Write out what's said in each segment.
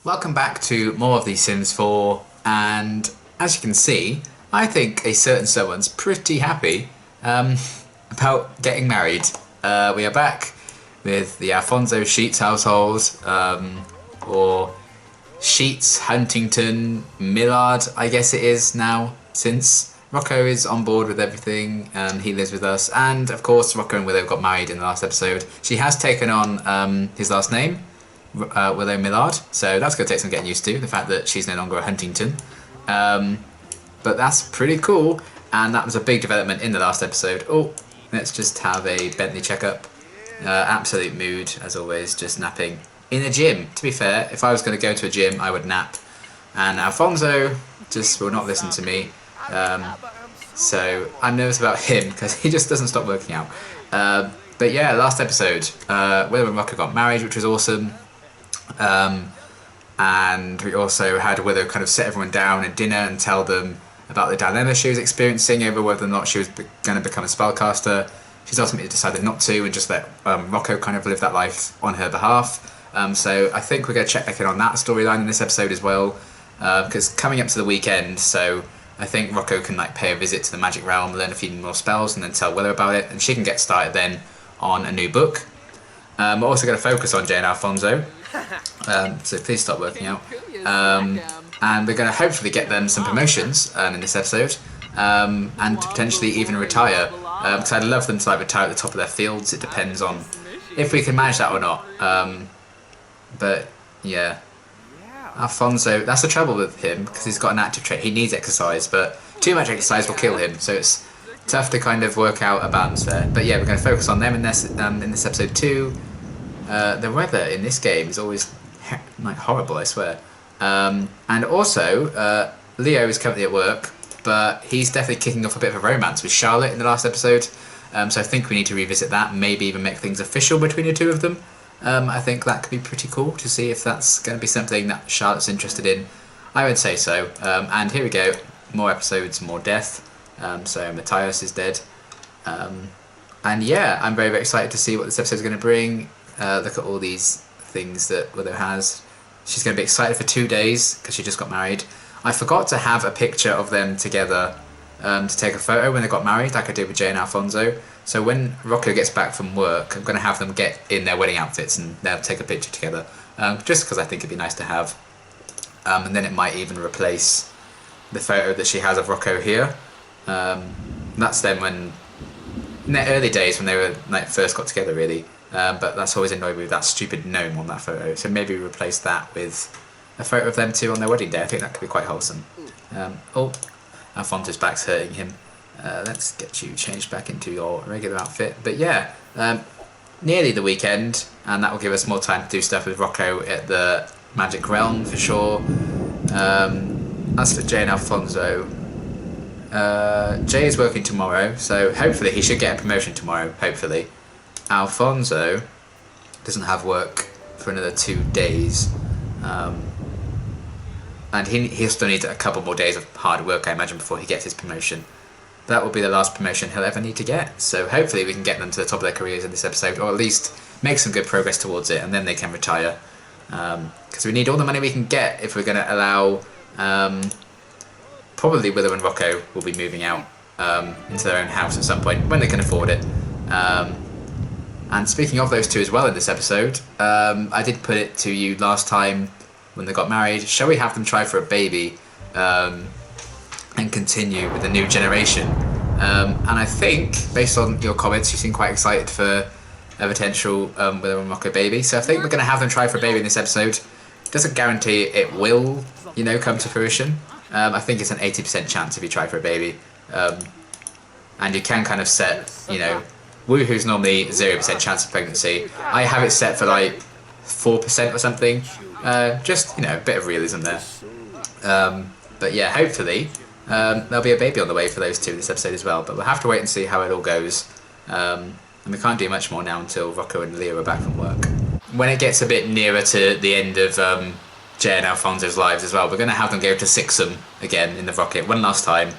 Welcome back to more of The Sims 4, and as you can see, I think a certain someone's pretty happy about getting married. We are back with the Alfonso Sheets household, or Sheets, Huntington, Millard, I guess it is now, since Rocco is on board with everything and he lives with us, and of course Rocco and Willow got married in the last episode. She has taken on his last name, Willow Millard, so that's going to take some getting used to, the fact that she's no longer a Huntington. But that's pretty cool, and that was a big development in the last episode. Oh, let's just have a Bentley checkup. Absolute mood, as always, just napping in a gym. To be fair, if I was going to go to a gym, I would nap. And Alfonso just will not listen to me. So I'm nervous about him, because he just doesn't stop working out. But yeah, last episode, Willow and Rocco got married, which was awesome. And we also had Willow kind of sit everyone down at dinner and tell them about the dilemma she was experiencing over whether or not she was going to become a spellcaster. She's ultimately decided not to and just let Rocco kind of live that life on her behalf. So I think we're going to check back in on that storyline in this episode as well, because coming up to the weekend, so I think Rocco can like pay a visit to the magic realm, learn a few more spells, and then tell Willow about it, and she can get started then on a new book. We're also going to focus on Jay and Alfonso, so please stop working out. And we're going to hopefully get them some promotions in this episode, and potentially even retire, because I'd love them to like retire at the top of their fields. It depends on if we can manage that or not. But yeah, Alfonso, that's the trouble with him, because he's got an active trait. He needs exercise, but too much exercise will kill him, so it's tough to kind of work out a balance there. But yeah, we're going to focus on them in this episode too. The weather in this game is always like horrible, I swear. And also, Leo is currently at work, but he's definitely kicking off a bit of a romance with Charlotte in the last episode. So I think we need to revisit that, maybe even make things official between the two of them. I think that could be pretty cool to see if that's going to be something that Charlotte's interested in. I would say so. And here we go, more episodes, more death. So Matthias is dead. And yeah, I'm very, very excited to see what this episode is going to bring. Look at all these things that Willow has. She's going to be excited for 2 days because she just got married. I forgot to have a picture of them together to take a photo when they got married, like I did with Jay and Alfonso. So when Rocco gets back from work, I'm going to have them get in their wedding outfits and they'll take a picture together, just because I think it'd be nice to have. And then it might even replace the photo that she has of Rocco here. That's them when, in their early days when they were like first got together, really. But that's always annoyed me with that stupid gnome on that photo. So maybe replace that with a photo of them two on their wedding day. I think that could be quite wholesome. Oh, Alfonso's back's hurting him. Let's get you changed back into your regular outfit. But yeah, nearly the weekend, and that will give us more time to do stuff with Rocco at the Magic Realm for sure. As for Jay and Alfonso, Jay is working tomorrow, so hopefully he should get a promotion tomorrow, hopefully. Alfonso doesn't have work for another 2 days, and he'll still need a couple more days of hard work, I imagine, before he gets his promotion. That will be the last promotion he'll ever need to get, so hopefully we can get them to the top of their careers in this episode, or at least make some good progress towards it, and then they can retire, because we need all the money we can get if we're going to allow, probably Willow and Rocco will be moving out into their own house at some point, when they can afford it. And speaking of those two as well in this episode, I did put it to you last time when they got married, shall we have them try for a baby and continue with the new generation? And I think, based on your comments, you seem quite excited for a potential Willow and Rocco baby. So I think we're going to have them try for a baby in this episode. Doesn't guarantee it will, you know, come to fruition. I think it's an 80% chance if you try for a baby. And you can kind of set, you know, Woohoo's normally 0% chance of pregnancy. I have it set for like 4% or something. Just, you know, a bit of realism there. But yeah, hopefully there'll be a baby on the way for those two in this episode as well. But we'll have to wait and see how it all goes. And we can't do much more now until Rocco and Leo are back from work. When it gets a bit nearer to the end of Jay and Alfonso's lives as well, we're going to have them go to Sixham again in the rocket one last time.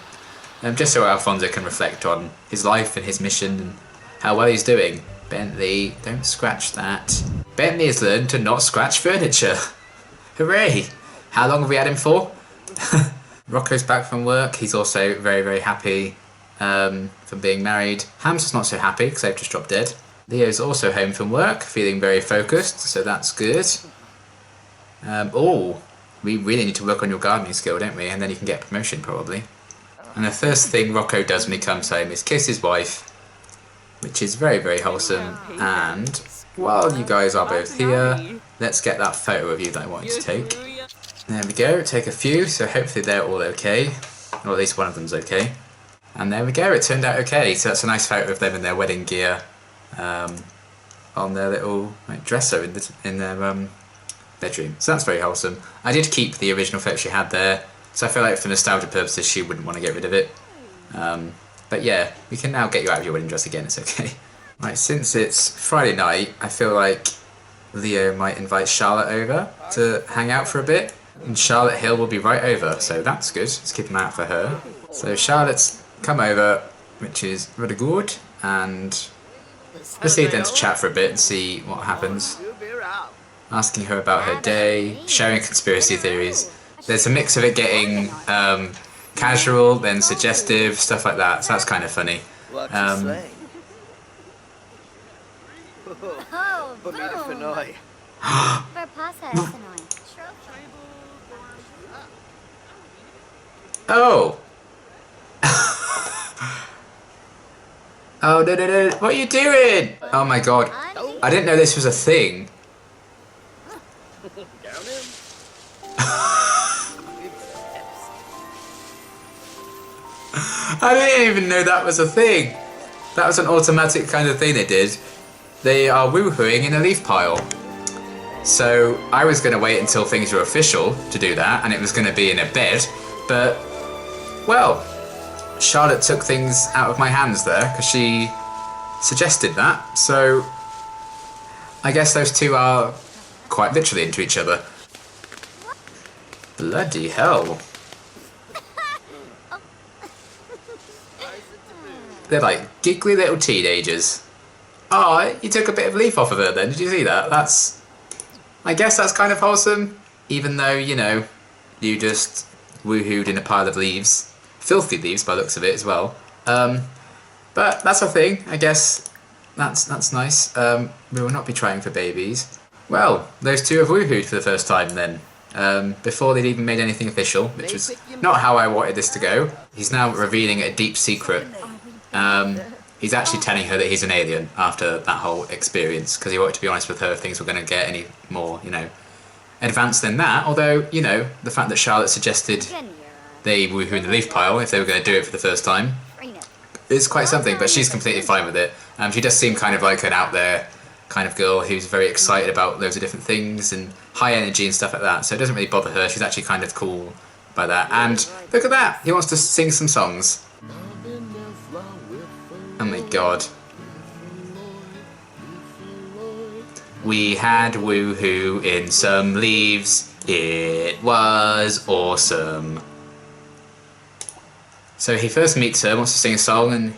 Just so Alfonso can reflect on his life and his mission and how well he's doing. Bentley, don't scratch that. Bentley has learned to not scratch furniture. Hooray! How long have we had him for? Rocco's back from work. He's also very, very happy from being married. Hamster's not so happy because they've just dropped dead. Leo's also home from work, feeling very focused, so that's good. Oh, we really need to work on your gardening skill, don't we? And then you can get a promotion, probably. And the first thing Rocco does when he comes home is kiss his wife, which is very, very wholesome. And while you guys are both here, let's get that photo of you that I wanted to take. There we go, take a few, so hopefully they're all okay. Or at least one of them's okay. And there we go, it turned out okay. So that's a nice photo of them in their wedding gear. On their little dresser in their bedroom. So that's very wholesome. I did keep the original photo she had there, so I feel like for nostalgia purposes she wouldn't want to get rid of it. But yeah, we can now get you out of your wedding dress again, it's okay. Right, since it's Friday night, I feel like Leo might invite Charlotte over to hang out for a bit. And Charlotte Hill will be right over, so that's good. Let's keep an eye out for her. So Charlotte's come over, which is really good, and let's leave them to chat for a bit and see what happens. Asking her about her day, sharing conspiracy theories. There's a mix of it getting casual, then suggestive, stuff like that, so that's kind of funny. Oh! Oh, no, no, no, what are you doing? Oh my god, I didn't know this was a thing. I didn't even know that was a thing. That was an automatic kind of thing they did. They are woohooing in a leaf pile. So I was going to wait until things were official to do that, and it was going to be in a bed, but, well, Charlotte took things out of my hands there because she suggested that, so I guess those two are quite literally into each other. Bloody hell. They're like giggly little teenagers. Oh, you took a bit of leaf off of her then, did you see that? I guess that's kind of wholesome, even though, you know, you just woohooed in a pile of leaves. Filthy leaves by the looks of it as well. But that's a thing, I guess. That's nice. We will not be trying for babies. Well, those two have woohooed for the first time then. Before they'd even made anything official, which was not how I wanted this to go. He's now revealing a deep secret. He's actually telling her that he's an alien after that whole experience, because he wanted to be honest with her if things were going to get any more, you know, advanced than that. Although, you know, the fact that Charlotte suggested they woohoo in the leaf pile if they were going to do it for the first time is quite something, but she's completely fine with it. She does seem kind of like an out there kind of girl who's very excited about loads of different things and high energy and stuff like that, so it doesn't really bother her. She's actually kind of cool by that. And look at that, he wants to sing some songs. Oh my god. We had woohoo in some leaves, it was awesome. So he first meets her, wants to sing a song, and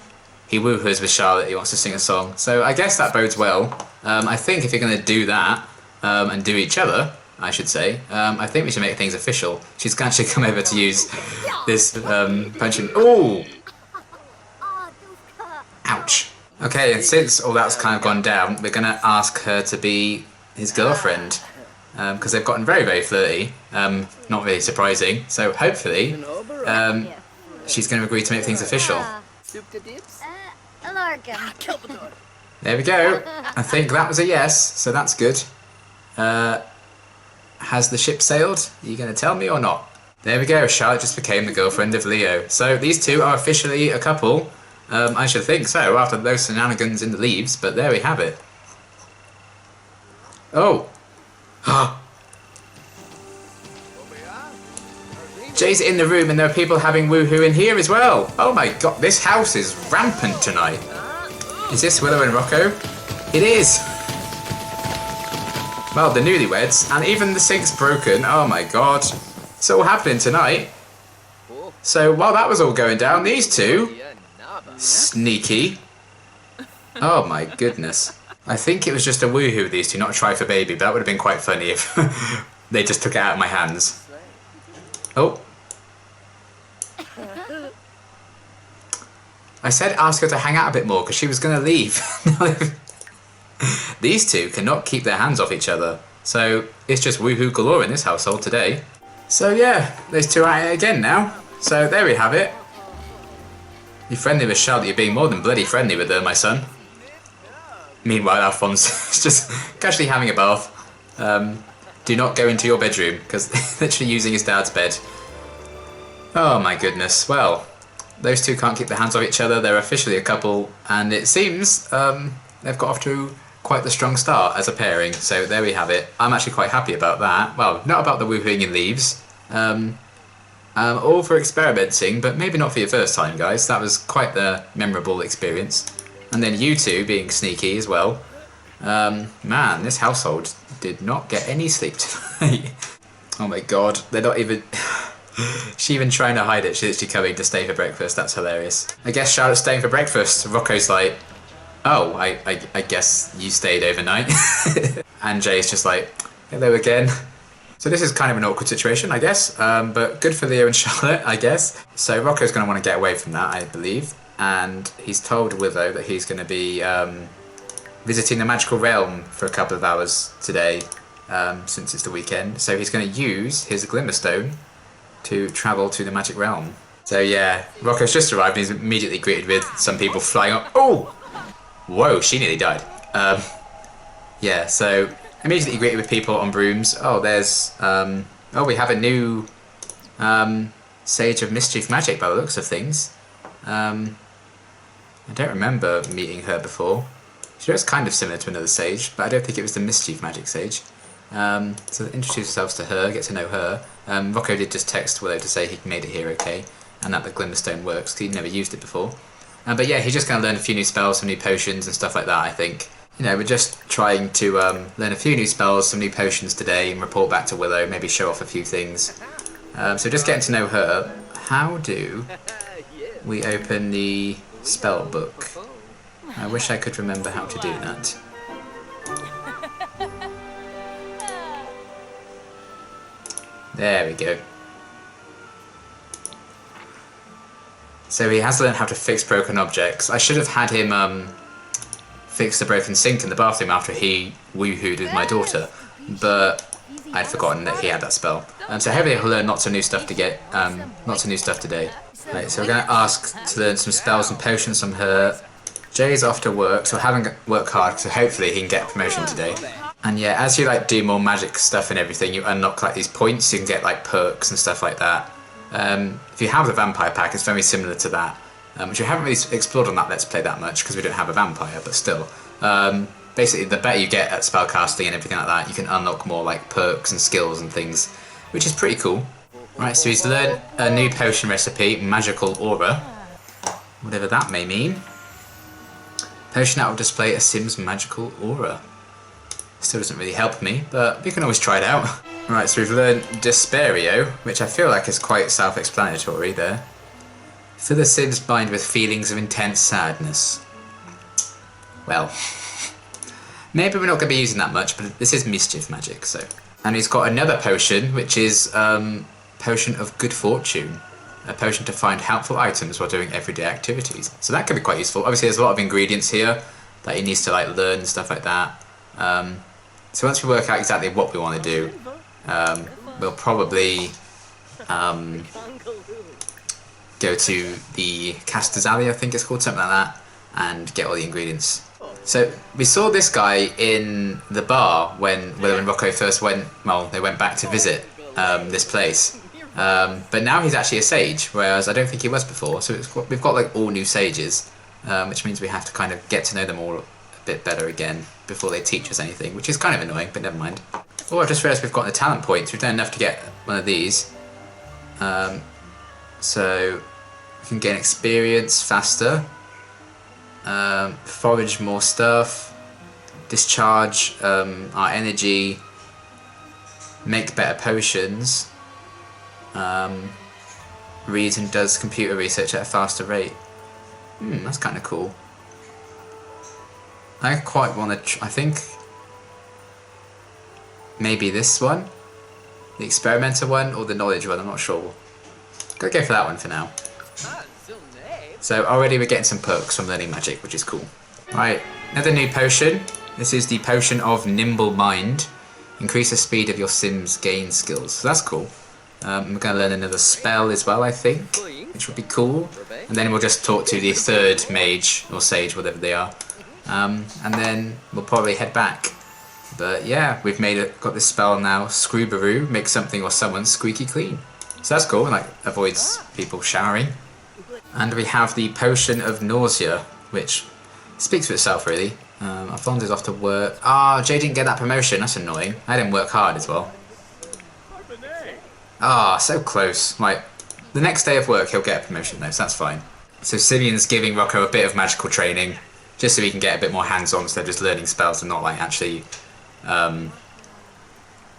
he woohoos with Charlotte, he wants to sing a song. So I guess that bodes well. I think if you're going to do that, and do each other, I should say, I think we should make things official. She's actually come over to use this punching. Ooh! Ouch. Okay, and since all that's kind of gone down, we're going to ask her to be his girlfriend. Because they've gotten very, very flirty. Not really surprising. So hopefully, she's going to agree to make things official. There we go. I think that was a yes, so that's good. Has the ship sailed? Are you going to tell me or not? There we go, Charlotte just became the girlfriend of Leo. So these two are officially a couple. I should think so, after those shenanigans in the leaves, but there we have it. Oh! Jay's in the room and there are people having woohoo in here as well. Oh my god, this house is rampant tonight. Is this Willow and Rocco? It is! Well, the newlyweds, and even the sink's broken. Oh my god. It's all happening tonight. So while that was all going down, these two... Sneaky. Oh my goodness. I think it was just a woohoo with these two, not a try for baby, but that would have been quite funny if They just took it out of my hands. Oh. I said ask her to hang out a bit more because she was going to leave. These two cannot keep their hands off each other. So it's just woohoo galore in this household today. So yeah, those two are at it again now. So there we have it. You're friendly with Charlotte, you're being more than bloody friendly with her, my son. Meanwhile, Alphonse is just casually having a bath. Do not go into your bedroom, because literally using his dad's bed. Oh my goodness, well, those two can't keep their hands off each other, they're officially a couple, and it seems they've got off to quite the strong start as a pairing, so there we have it. I'm actually quite happy about that. Well, not about the woohooing in leaves. All for experimenting, but maybe not for your first time, guys. That was quite the memorable experience. And then you two being sneaky as well. Man, this household did not get any sleep tonight. Oh my god, they're not even... She's even trying to hide it. She's literally coming to stay for breakfast. That's hilarious. I guess Charlotte's staying for breakfast. Rocco's like, oh, I guess you stayed overnight. And Jay's just like, hello again. So this is kind of an awkward situation, I guess, but good for Leo and Charlotte, I guess. So Rocco's going to want to get away from that, I believe, and he's told Willow that he's going to be visiting the magical realm for a couple of hours today, since it's the weekend. So he's going to use his Glimmerstone to travel to the magic realm. So yeah, Rocco's just arrived and he's immediately greeted with some people flying up. Oh! Whoa, she nearly died. Yeah, so... immediately greeted with people on brooms. Oh, there's... oh, we have a new Sage of Mischief Magic by the looks of things. I don't remember meeting her before. She looks kind of similar to another Sage, but I don't think it was the Mischief Magic Sage. So introduce yourselves to her, get to know her. Rocco did just text Willow to say he made it here okay, and that the Glimmerstone works, because he'd never used it before. But yeah, he's just going to learn a few new spells, some new potions and stuff like that, I think. You know, we're just trying to learn a few new spells, some new potions today, and report back to Willow, maybe show off a few things. So just getting to know her. How do we open the spell book? I wish I could remember how to do that. There we go. So he has learned how to fix broken objects. I should have had him fix the broken sink in the bathroom after he woohooed with my daughter, but I'd forgotten that he had that spell. So hopefully he'll learn lots of new stuff today. Right, so we're going to ask to learn some spells and potions from her. Jay's off to work, so having work hard, so hopefully he can get a promotion today. And yeah, as you like do more magic stuff and everything, you unlock like these points. You can get like perks and stuff like that. If you have the vampire pack, it's very similar to that. Which we haven't really explored on that Let's Play that much because we don't have a vampire, but still. Basically, the better you get at spellcasting and everything like that, you can unlock more like perks and skills and things, which is pretty cool. Right, so he's learned a new potion recipe, Magical Aura, whatever that may mean. Potion that will display a Sim's magical aura. Still doesn't really help me, but we can always try it out. Right, so we've learned Desperio, which I feel like is quite self-explanatory there. Fill the Sim's mind with feelings of intense sadness. Well, maybe we're not going to be using that much, but this is mischief magic, so. And he's got another potion, which is Potion of Good Fortune. A potion to find helpful items while doing everyday activities. So that could be quite useful. Obviously there's a lot of ingredients here that he needs to like learn and stuff like that. So once we work out exactly what we want to do, we'll probably go to the Caster's Alley, I think it's called, something like that, and get all the ingredients. So we saw this guy in the bar when Willow and Rocco first went, well, they went back to visit this place. But now he's actually a sage, whereas I don't think he was before. So we've got like all new sages, which means we have to kind of get to know them all a bit better again before they teach us anything, which is kind of annoying, but never mind. Oh, I just realised we've got the talent points. We've done enough to get one of these. So we can gain experience faster, forage more stuff, discharge our energy, make better potions. Reads and does computer research at a faster rate. That's kind of cool. I quite want to. I think maybe this one. The experimenter one or the knowledge one, I'm not sure. Gotta go for that one for now. So already we're getting some perks from learning magic, which is cool. Right, another new potion. This is the potion of Nimble Mind. Increase the speed of your Sims gain skills. So that's cool. We're going to learn another spell as well, I think, which would be cool. And then we'll just talk to the third mage, or sage, whatever they are. And then we'll probably head back. But yeah, we've got this spell now, Scroobaroo, make something or someone squeaky clean. So that's cool, like avoids people showering. And we have the potion of nausea, which speaks for itself really. Alfonso's off to work. Ah, Jay didn't get that promotion, that's annoying. I didn't work hard as well. Ah, so close. Like, the next day of work he'll get a promotion though, so that's fine. So Simeon's giving Rocco a bit of magical training, just so he can get a bit more hands-on instead of just learning spells and not like actually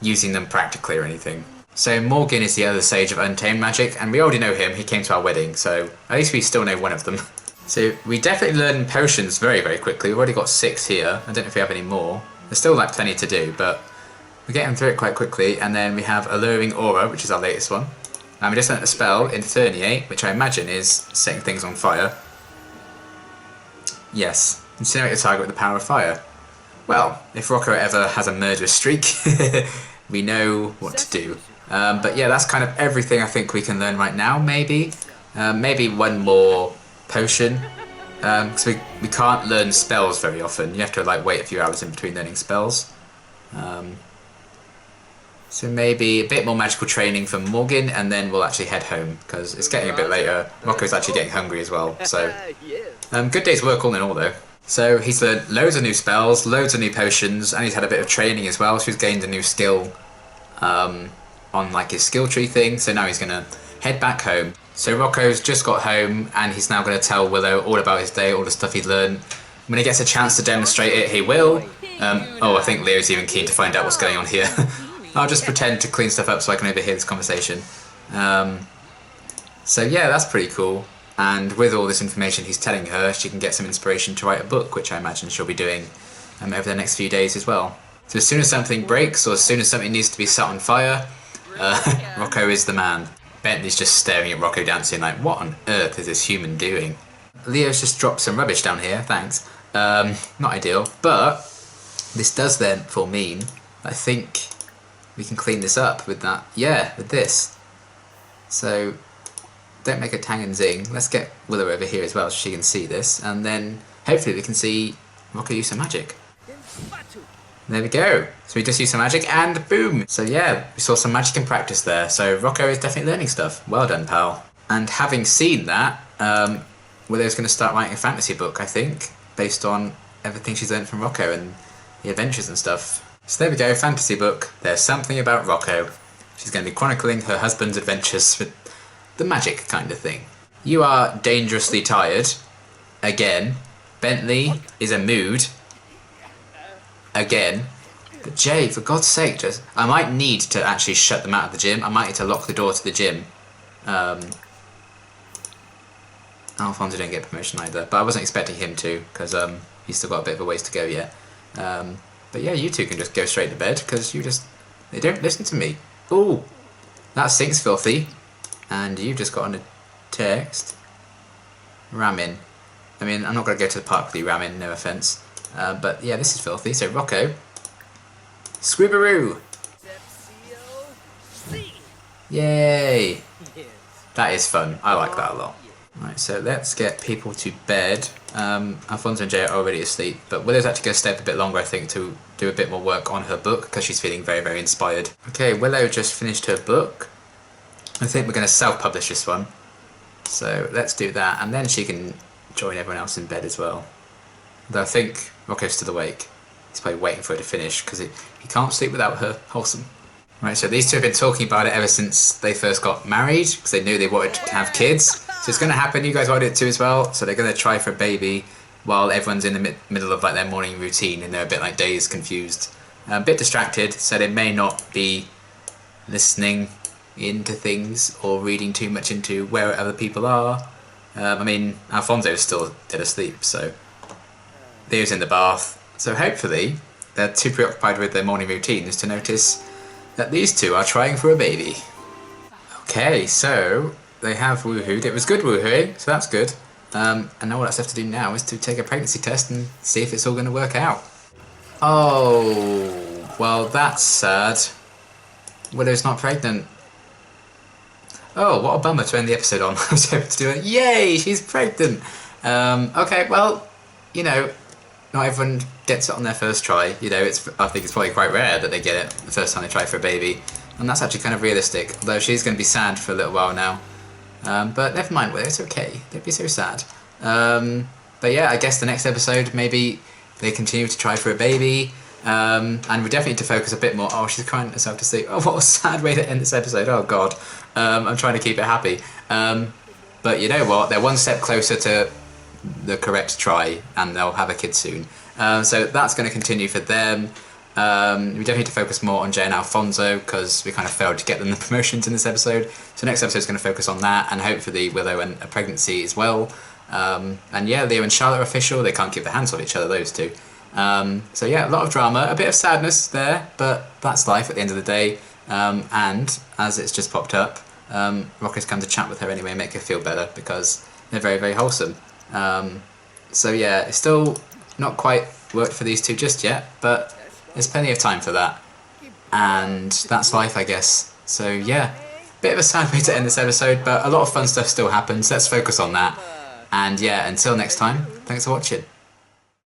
using them practically or anything. So Morgan is the other sage of Untamed Magic, and we already know him, he came to our wedding, so at least we still know one of them. So we definitely learn potions very, very quickly. We've already got 6 here. I don't know if we have any more. There's still like plenty to do, but we're getting through it quite quickly. And then we have Alluring Aura, which is our latest one. And we just learnt a spell, Inferniate, which I imagine is setting things on fire. Yes, incinerate your target with the power of fire. Well, if Rocco ever has a murderous streak, we know what to do. But yeah, that's kind of everything I think we can learn right now, maybe. Maybe one more potion. Because we can't learn spells very often. You have to like wait a few hours in between learning spells. So maybe a bit more magical training from Morgan, and then we'll actually head home, because it's getting a bit later. Rocco's actually getting hungry as well, so... good day's work all in all, though. So he's learned loads of new spells, loads of new potions, and he's had a bit of training as well, so he's gained a new skill on like his skill tree thing, so now he's going to head back home. So Rocco's just got home, and he's now going to tell Willow all about his day, all the stuff he's learned. When he gets a chance to demonstrate it, he will. I think Leo's even keen to find out what's going on here. I'll just pretend to clean stuff up so I can overhear this conversation. So yeah, that's pretty cool. And with all this information he's telling her, she can get some inspiration to write a book, which I imagine she'll be doing over the next few days as well. So as soon as something breaks, or as soon as something needs to be set on fire, Rocco is the man. Bentley's just staring at Rocco dancing like, what on earth is this human doing? Leo's just dropped some rubbish down here, thanks. Not ideal, but this does therefore mean, I think, we can clean this up with that, yeah, with this. So, don't make a tang and zing. Let's get Willow over here as well so she can see this, and then hopefully we can see Rocco use some magic. There we go. So we just used some magic and boom! So yeah, we saw some magic in practice there. So Rocco is definitely learning stuff. Well done, pal. And having seen that, Willow's going to start writing a fantasy book, I think, based on everything she's learned from Rocco and the adventures and stuff. So there we go, fantasy book. There's something about Rocco. She's going to be chronicling her husband's adventures with the magic kind of thing. You are dangerously tired. Again. Bentley is a mood. Again. But Jay, for God's sake, I might need to actually shut them out of the gym. I might need to lock the door to the gym. Alfonso didn't get promotion either, but I wasn't expecting him to, because he's still got a bit of a ways to go yet. But yeah, you two can just go straight to bed, because they don't listen to me. Ooh, that sink's filthy. And you've just got on a text. Ramin. I mean, I'm not going to go to the park with you, Ramin, no offence. But yeah, this is filthy. So Rocco. Scroobaroo! Yay! That is fun. I like that a lot. Right, so let's get people to bed. Alfonso and Jay are already asleep, but Willow's actually going to stay up a bit longer, I think, to do a bit more work on her book, because she's feeling very, very inspired. Okay, Willow just finished her book. I think we're going to self-publish this one. So let's do that, and then she can join everyone else in bed as well. Though I think Rocco's still awake. He's probably waiting for her to finish, because he can't sleep without her. Wholesome. Right, so these two have been talking about it ever since they first got married, because they knew they wanted to have kids. So it's going to happen, you guys wanted it too as well, so they're going to try for a baby while everyone's in the middle of like their morning routine and they're a bit like dazed, confused. A bit distracted, so they may not be listening into things or reading too much into where other people are. I mean, Alfonso's still dead asleep, so Theo's in the bath. So hopefully they're too preoccupied with their morning routines to notice that these two are trying for a baby. Okay, so they have woohooed. It was good woohooing, so that's good. And now what I have to do now is to take a pregnancy test and see if it's all going to work out. Oh, well that's sad. Willow's not pregnant. Oh, what a bummer to end the episode on. I was hoping to do it. Yay, she's pregnant. Okay, well, you know, not everyone gets it on their first try. You know, I think it's probably quite rare that they get it the first time they try for a baby. And that's actually kind of realistic, although she's going to be sad for a little while now. But never mind, Willow, it's okay. Don't be so sad. But yeah, I guess the next episode, maybe they continue to try for a baby. And we definitely need to focus a bit more. Oh, she's crying herself to sleep. Oh, what a sad way to end this episode. Oh, God. I'm trying to keep it happy. But you know what? They're one step closer to the correct try, and they'll have a kid soon. So that's going to continue for them. We definitely need to focus more on Jay and Alfonso, because we kind of failed to get them the promotions in this episode. So next episode is going to focus on that, and hopefully Willow and a pregnancy as well. And yeah, Leo and Charlotte are official. They can't keep their hands off each other, those two. So yeah, a lot of drama, a bit of sadness there, but that's life at the end of the day. And as it's just popped up, Rocco's come to chat with her anyway and make her feel better, because they're very, very wholesome. So yeah, it's still not quite worked for these two just yet, but there's plenty of time for that. And that's life, I guess. So yeah, bit of a sad way to end this episode, but a lot of fun stuff still happens. Let's focus on that. And yeah, until next time, thanks for watching.